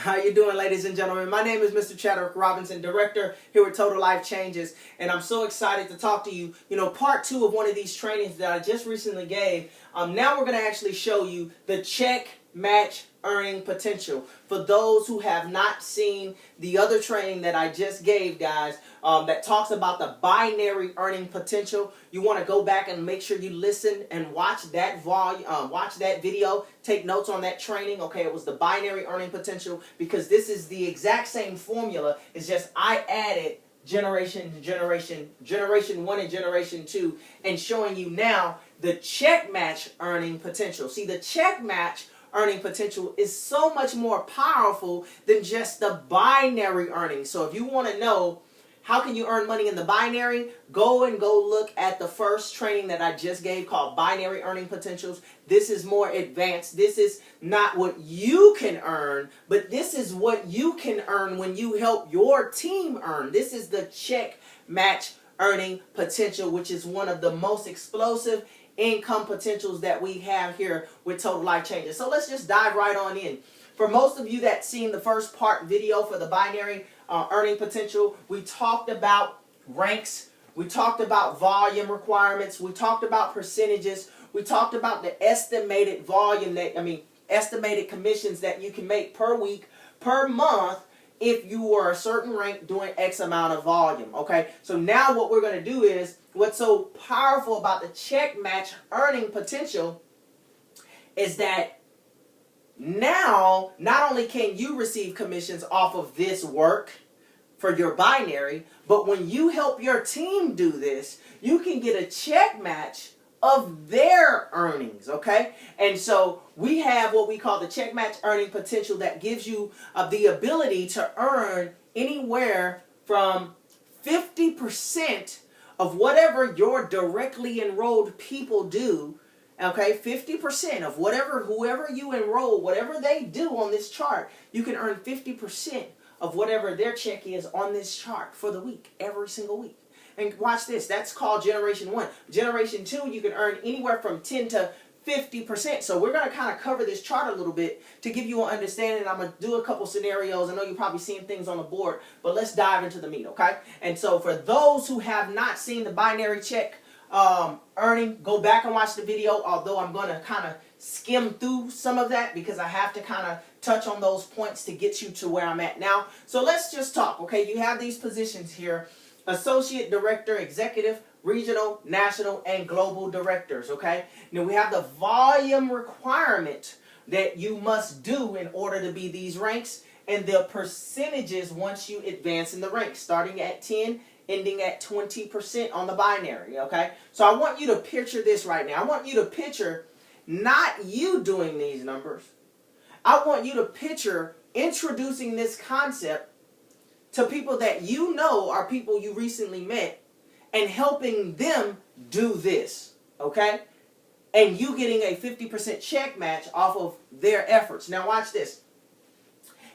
How you doing, ladies and gentlemen? My name is Mr. Chadwick Robinson, director here with Total Life Changes, and I'm so excited to talk to you. You know, part 2 of one of these trainings that I just recently gave. Now we're going to actually show you the check, match, earning potential. For those who have not seen the other training that I just gave, guys, that talks about the binary earning potential, you want to go back and make sure you listen and watch that watch that video. Take notes on that training. Okay, it was the binary earning potential, because this is the exact same formula. It's just I added generation to generation 1 and generation 2, and showing you now the check match earning potential. See, the check match earning potential is so much more powerful than just the binary earning. So if you want to know how can you earn money in the binary, go look at the first training that I just gave called Binary Earning Potentials. This is more advanced. This is not what you can earn, but this is what you can earn when you help your team earn. This is the check match earning potential, which is one of the most explosive income potentials that we have here with Total Life Changes. So let's just dive right on in. For most of you that seen the first part video for the binary earning potential, we talked about ranks, we talked about volume requirements, we talked about percentages, we talked about the estimated volume estimated commissions that you can make per week, per month, if you were a certain rank doing X amount of volume. Okay, so now what we're going to do is, what's so powerful about the check match earning potential is that now not only can you receive commissions off of this work for your binary, but when you help your team do this, you can get a check match of their earnings. Okay, and so we have what we call the check match earning potential that gives you the ability to earn anywhere from 50% of whatever your directly enrolled people do. Okay, 50% of whoever you enroll, whatever they do on this chart, you can earn 50% of whatever their check is on this chart for the week, every single week. And watch this, that's called generation 1. Generation 2, you can earn anywhere from 10 to 50%. So we're going to kind of cover this chart a little bit to give you an understanding. I'm going to do a couple scenarios. I know you're probably seeing things on the board, but let's dive into the meat, okay? And so for those who have not seen the binary check earning, go back and watch the video, although I'm going to kind of skim through some of that because I have to kind of touch on those points to get you to where I'm at now. So let's just talk, okay? You have these positions here: associate director, executive, regional, national, and global directors, okay? Now we have the volume requirement that you must do in order to be these ranks, and the percentages once you advance in the ranks, starting at 10, ending at 20% on the binary, okay? So I want you to picture this right now. I want you to picture not you doing these numbers. I want you to picture introducing this concept to people that you know are people you recently met and helping them do this, okay? And you getting a 50% check match off of their efforts. Now watch this.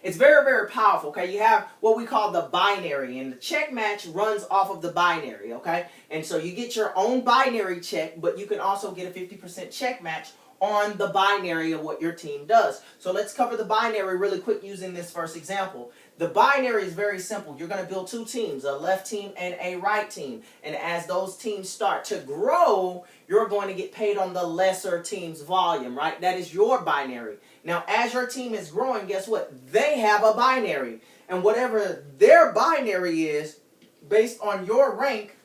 It's very, very powerful, okay? You have what we call the binary, and the check match runs off of the binary, okay? And so you get your own binary check, but you can also get a 50% check match on the binary of what your team does. So let's cover the binary really quick using this first example. The binary is very simple. You're going to build 2 teams, a left team and a right team. And as those teams start to grow, you're going to get paid on the lesser team's volume, right? That is your binary. Now, as your team is growing, guess what? They have a binary. And whatever their binary is, based on your rank,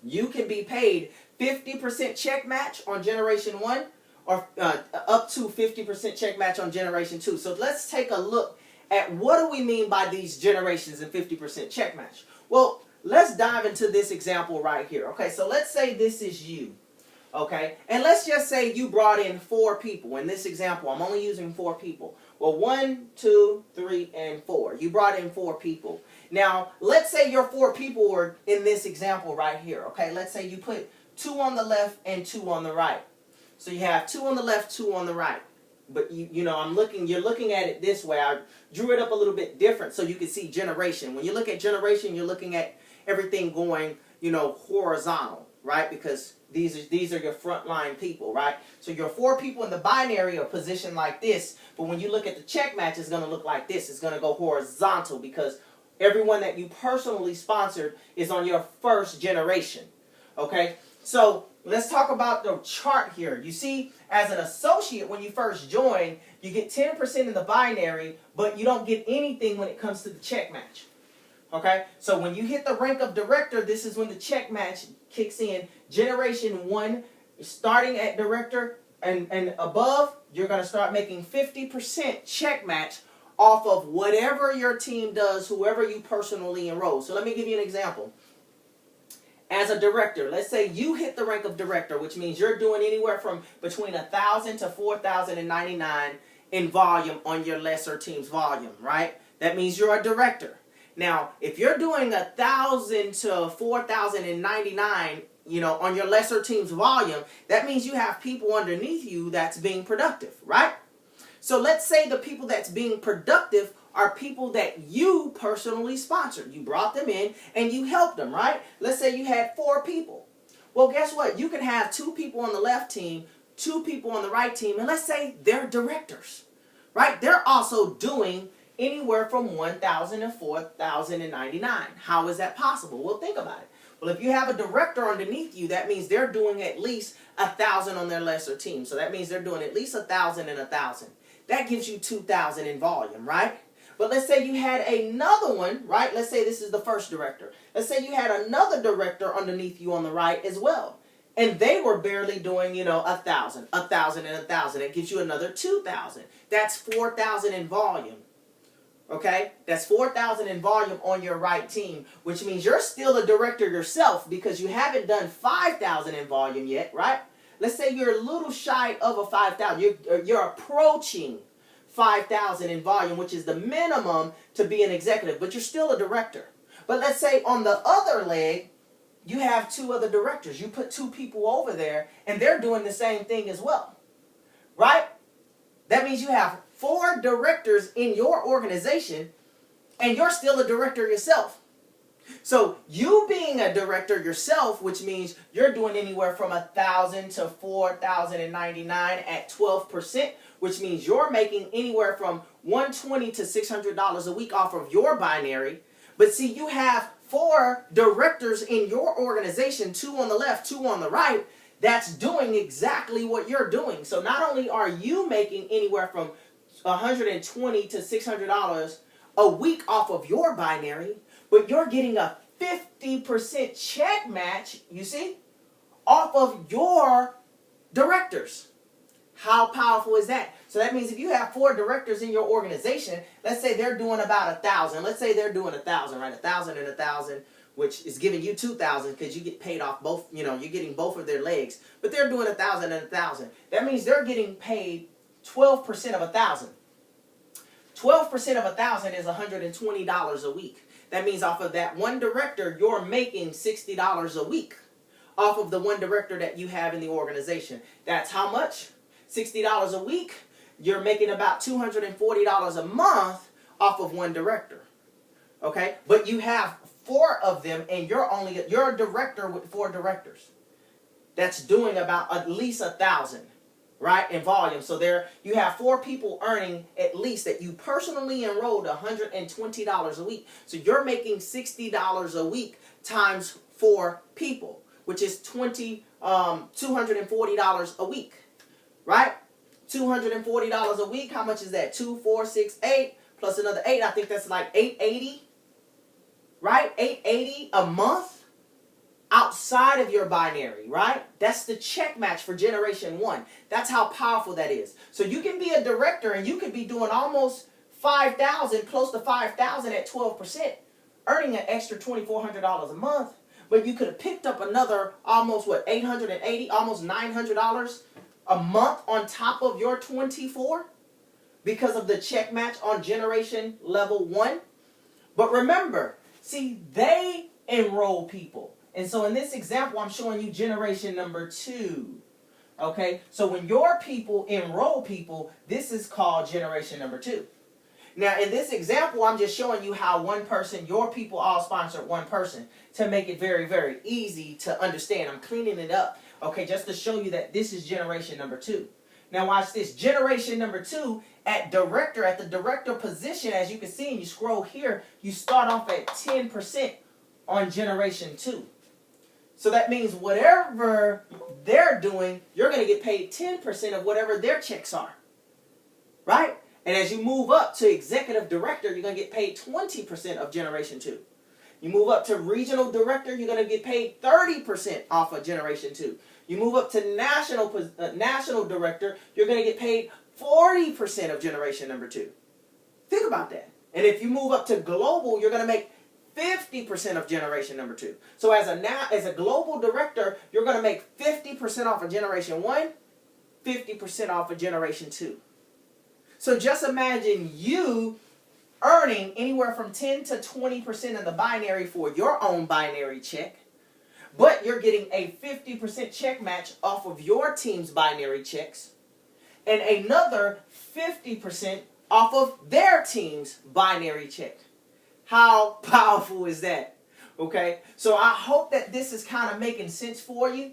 you can be paid 50% check match on generation 1, or up to 50% check match on generation 2. So let's take a look at what do we mean by these generations and 50% check match. Well, let's dive into this example right here. Okay, so let's say this is you. Okay, and let's just say you brought in 4 people. In this example, I'm only using 4 people. Well, 1, 2, 3, and 4. You brought in 4 people. Now, let's say your 4 people were in this example right here. Okay, let's say you put 2 on the left and 2 on the right. So you have 2 on the left, 2 on the right. But you know, you're looking at it this way. I drew it up a little bit different so you can see generation. When you look at generation, you're looking at everything going, you know, horizontal, right? Because These are your frontline people, right? So your 4 people in the binary are positioned like this, but when you look at the check match, it's going to look like this. It's going to go horizontal because everyone that you personally sponsored is on your first generation. Okay, so let's talk about the chart here. You see, as an associate, when you first join, you get 10% in the binary, but you don't get anything when it comes to the check match. Okay, so when you hit the rank of director, this is when the check match kicks in. Generation 1, starting at director and above, you're going to start making 50% check match off of whatever your team does, whoever you personally enroll. So let me give you an example. As a director, let's say you hit the rank of director, which means you're doing anywhere from between 1,000 to 4,099 in volume on your lesser team's volume, right? That means you're a director. Now, if you're doing 1,000 to 4,099, on your lesser team's volume, that means you have people underneath you that's being productive, right? So let's say the people that's being productive are people that you personally sponsored. You brought them in and you helped them, right? Let's say you had 4 people. Well, guess what? You can have 2 people on the left team, 2 people on the right team, and let's say they're directors, right? They're also doing anywhere from 1,000 to 4,099. How is that possible? Well, think about it. Well, if you have a director underneath you, that means they're doing at least 1,000 on their lesser team. So that means they're doing at least 1,000 and 1,000. That gives you 2,000 in volume, right? But let's say you had another one, right? Let's say this is the first director. Let's say you had another director underneath you on the right as well. And they were barely doing, 1,000, 1,000 and 1,000. It gives you another 2,000. That's 4,000 in volume. Okay? That's 4,000 in volume on your right team, which means you're still a director yourself because you haven't done 5,000 in volume yet, right? Let's say you're a little shy of a 5,000. You're approaching 5,000 in volume, which is the minimum to be an executive, but you're still a director. But let's say on the other leg, you have 2 other directors. You put 2 people over there, and they're doing the same thing as well, right? That means you have 4 directors in your organization, and you're still a director yourself. So you being a director yourself, which means you're doing anywhere from 1,000 to 4,099 at 12%, which means you're making anywhere from $120 to $600 a week off of your binary. But see, you have 4 directors in your organization, 2 on the left, 2 on the right, that's doing exactly what you're doing. So not only are you making anywhere from $120 to $600 a week off of your binary, but you're getting a 50% check match, you see, off of your directors. How powerful is that? So that means if you have 4 directors in your organization, let's say they're doing about 1,000. Let's say they're doing 1,000, right? 1,000 and 1,000, which is giving you 2,000 because you get paid off both, you're getting both of their legs. But they're doing 1,000 and 1,000. That means they're getting paid 12% of 1,000. 12% of 1,000 is $120 a week. That means off of that one director, you're making $60 a week off of the one director that you have in the organization. That's how much? $60 a week. You're making about $240 a month off of one director. Okay? But you have 4 of them, and you're a director with 4 directors. That's doing about at least 1,000. Right, in volume. So there you have 4 people earning at least that you personally enrolled $120 a week. So you're making $60 a week times 4 people, which is $240 a week. Right? $240 a week. How much is that? 2, 4, 6, 8 plus another 8. I think that's like $880. Right? $880 a month outside of your binary, right? That's the check match for Generation 1. That's how powerful that is. So you can be a director and you could be doing almost 5,000, close to 5,000 at 12%, earning an extra $2,400 a month, but you could have picked up another almost, $880, almost $900 a month on top of your 24 because of the check match on Generation Level 1. But remember, see, they enroll people. And so in this example, I'm showing you generation number 2. Okay? So when your people enroll people, this is called generation number 2. Now, in this example, I'm just showing you how one person, your people all sponsored one person to make it very, very easy to understand. I'm cleaning it up. Okay, just to show you that this is generation number 2. Now watch this. Generation number 2 at the director position, as you can see, and you scroll here, you start off at 10% on generation 2. So that means whatever they're doing, you're going to get paid 10% of whatever their checks are. Right? And as you move up to executive director, you're going to get paid 20% of generation 2. You move up to regional director, you're going to get paid 30% off of generation 2. You move up to national director, you're going to get paid 40% of generation number 2. Think about that. And if you move up to global, you're going to make 50% of generation number 2. So as a global director, you're going to make 50% off of generation 1, 50% off of generation 2. So just imagine you earning anywhere from 10 to 20% of the binary for your own binary check, but you're getting a 50% check match off of your team's binary checks, and another 50% off of their team's binary check. How powerful is that? Okay, so I hope that this is kind of making sense for you.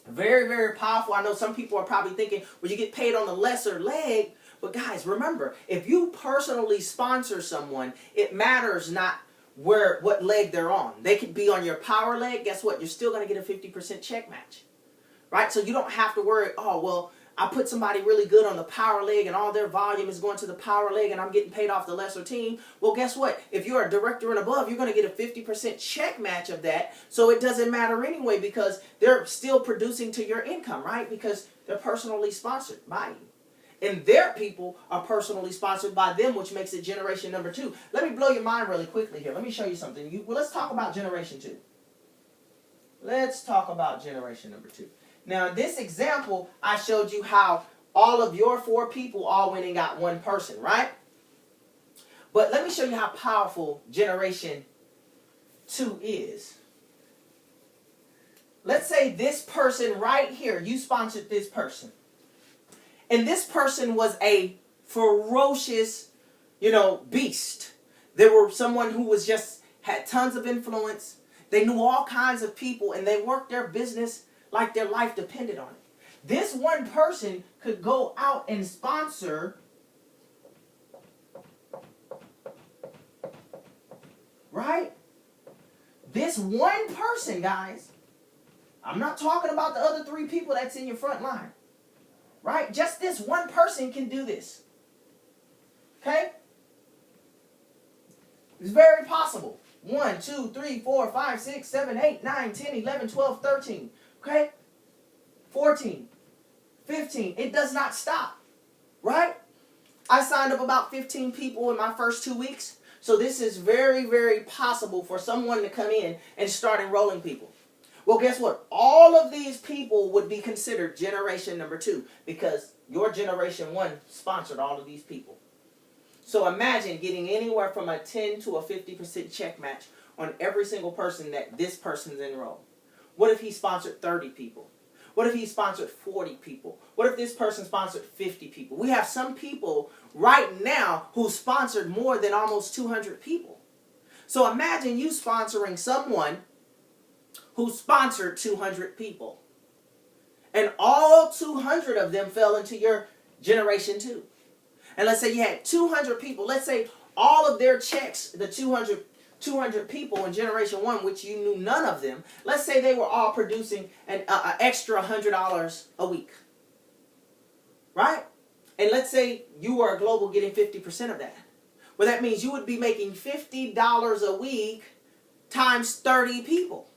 Very, very powerful. I know some people are probably thinking, well, you get paid on the lesser leg. But guys, remember, if you personally sponsor someone, it matters not what leg they're on. They could be on your power leg. Guess what? You're still going to get a 50% check match. Right? So you don't have to worry, oh, well, I put somebody really good on the power leg and all their volume is going to the power leg and I'm getting paid off the lesser team. Well, guess what? If you're a director and above, you're going to get a 50% check match of that. So it doesn't matter anyway because they're still producing to your income, right? Because they're personally sponsored by you. And their people are personally sponsored by them, which makes it generation number 2. Let me blow your mind really quickly here. Let me show you something. Let's talk about generation 2. Let's talk about generation number 2. Now, in this example, I showed you how all of your 4 people all went and got one person, right? But let me show you how powerful generation 2 is. Let's say this person right here, you sponsored this person. And this person was a ferocious, beast. There were someone who had tons of influence. They knew all kinds of people and they worked their business like their life depended on it. This one person could go out and sponsor, right? This one person, guys. I'm not talking about the other 3 people that's in your front line. Right? Just this one person can do this. Okay? It's very possible. 1, 2, 3, 4, 5, 6, 7, 8, 9, 10, 11, 12, 13. Okay? 14, 15. It does not stop. Right? I signed up about 15 people in my first 2 weeks. So this is very, very possible for someone to come in and start enrolling people. Well, guess what? All of these people would be considered generation number 2 because your generation 1 sponsored all of these people. So imagine getting anywhere from a 10 to a 50% check match on every single person that this person's enrolled. What if he sponsored 30 people? What if he sponsored 40 people? What if this person sponsored 50 people? We have some people right now who sponsored more than almost 200 people. So imagine you sponsoring someone who sponsored 200 people. And all 200 of them fell into your generation 2. And let's say you had 200 people. Let's say all of their checks, the 200 people in generation 1, which you knew none of them, let's say they were all producing an extra $100 a week. Right? And let's say you were a global getting 50% of that. Well, that means you would be making $50 a week times 30 people.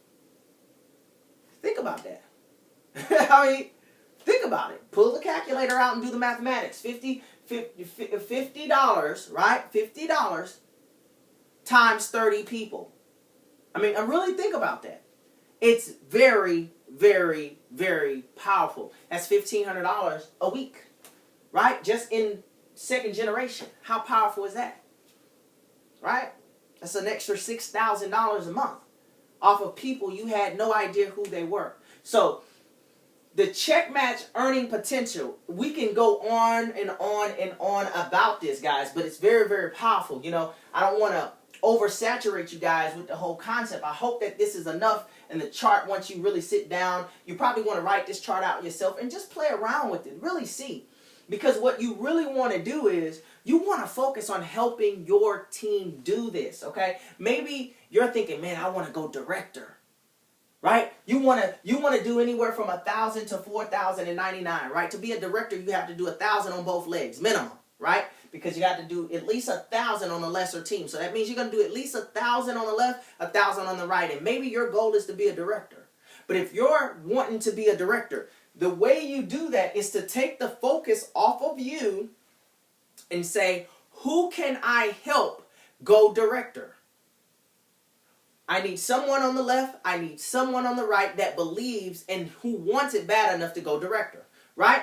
Think about that. I mean, think about it. Pull the calculator out and do the mathematics. $50, right? $50 times 30 people. I mean, really think about that. It's very, very, very powerful. That's $1,500 a week, right? Just in second generation. How powerful is that? Right? That's an extra $6,000 a month off of people you had no idea who they were. So The check match earning potential. We can go on and on and on about this, guys, but it's very, very powerful. You know, I don't want to oversaturate you guys with the whole concept. I hope that this is enough in the chart. Once you really sit down, you probably want to write this chart out yourself and just play around with it. Really see. Because what you really want to do is you want to focus on helping your team do this, okay? Maybe you're thinking, man, I want to go director. Right? You want to do anywhere from 1,000 to 4,099, right? To be a director, you have to do 1,000 on both legs, minimum, right? Because you got to do at least 1,000 on the lesser team. So that means you're going to do at least 1,000 on the left, 1,000 on the right. And maybe your goal is to be a director. But if you're wanting to be a director, the way you do that is to take the focus off of you and say, who can I help go director? I need someone on the left, I need someone on the right that believes and who wants it bad enough to go director, right?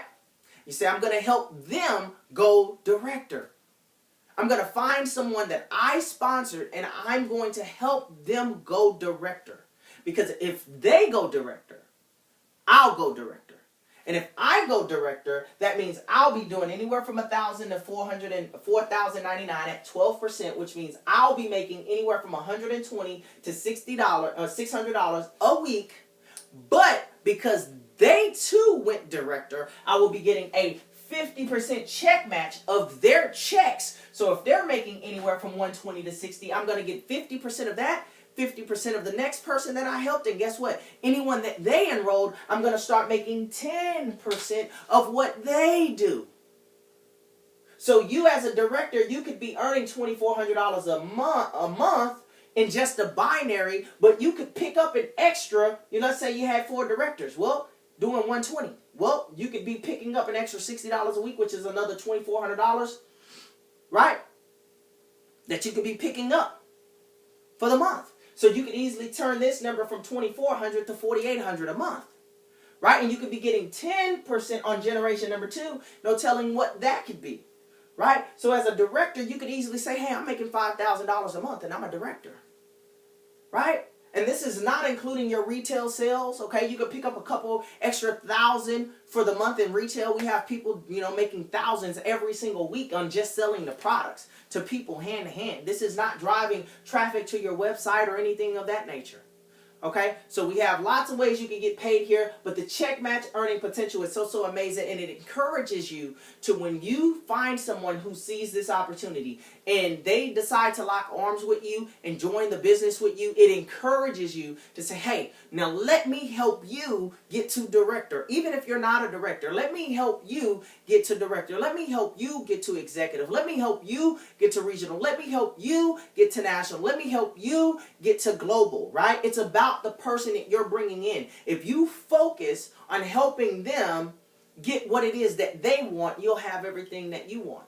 You say, I'm going to help them go director. I'm going to find someone that I sponsored and I'm going to help them go director. Because if they go director, I'll go director. And if I go director, that means I'll be doing anywhere from 1,000 to 4,099 at 12%, which means I'll be making anywhere from $120 to $600 a week. But because they too went director, I will be getting a 50% check match of their checks. So if they're making anywhere from 120 to 60, I'm going to get 50% of that. 50% of the next person that I helped, and guess what? Anyone that they enrolled, I'm going to start making 10% of what they do. So you as a director, you could be earning $2,400 a month in just a binary, but you could pick up an extra, let's say you had 4 directors. Well, doing 120. Well, you could be picking up an extra $60 a week, which is another $2,400, right? That you could be picking up for the month. So you could easily turn this number from $2,400 to $4,800 a month, right? And you could be getting 10% on generation number 2, no telling what that could be, right? So as a director, you could easily say, hey, I'm making $5,000 a month and I'm a director, right? And this is not including your retail sales, okay? You could pick up a couple extra thousand for the month in retail. We have people, making thousands every single week on just selling the products to people hand to hand. This is not driving traffic to your website or anything of that nature. Okay, so we have lots of ways you can get paid here, but the check match earning potential is so amazing, and it encourages you to, when you find someone who sees this opportunity and they decide to lock arms with you and join the business with you, it encourages you to say, hey, now let me help you get to director. Even if you're not a director, let me help you get to director. Let me help you get to executive. Let me help you get to regional. Let me help you get to national. Let me help you get to global, right? It's about the person that you're bringing in. If you focus on helping them get what it is that they want, you'll have everything that you want.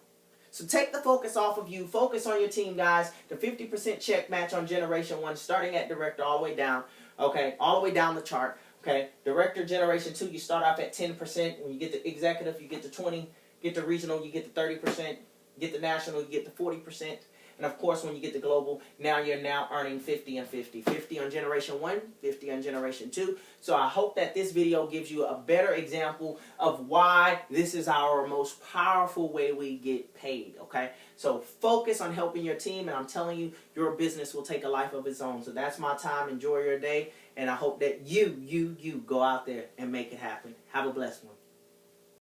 So take the focus off of you. Focus on your team, guys. The 50% check match on generation 1, starting at director all the way down. Okay, all the way down the chart. Okay, director generation 2, you start off at 10%. When you get to executive, you get to 20. Get to regional, you get to 30%. Get to national, you get to 40%. And of course, when you get to global, you're earning 50 and 50. 50 on generation 1, 50 on generation 2. So I hope that this video gives you a better example of why this is our most powerful way we get paid, okay? So focus on helping your team, and I'm telling you, your business will take a life of its own. So that's my time. Enjoy your day, and I hope that you go out there and make it happen. Have a blessed one.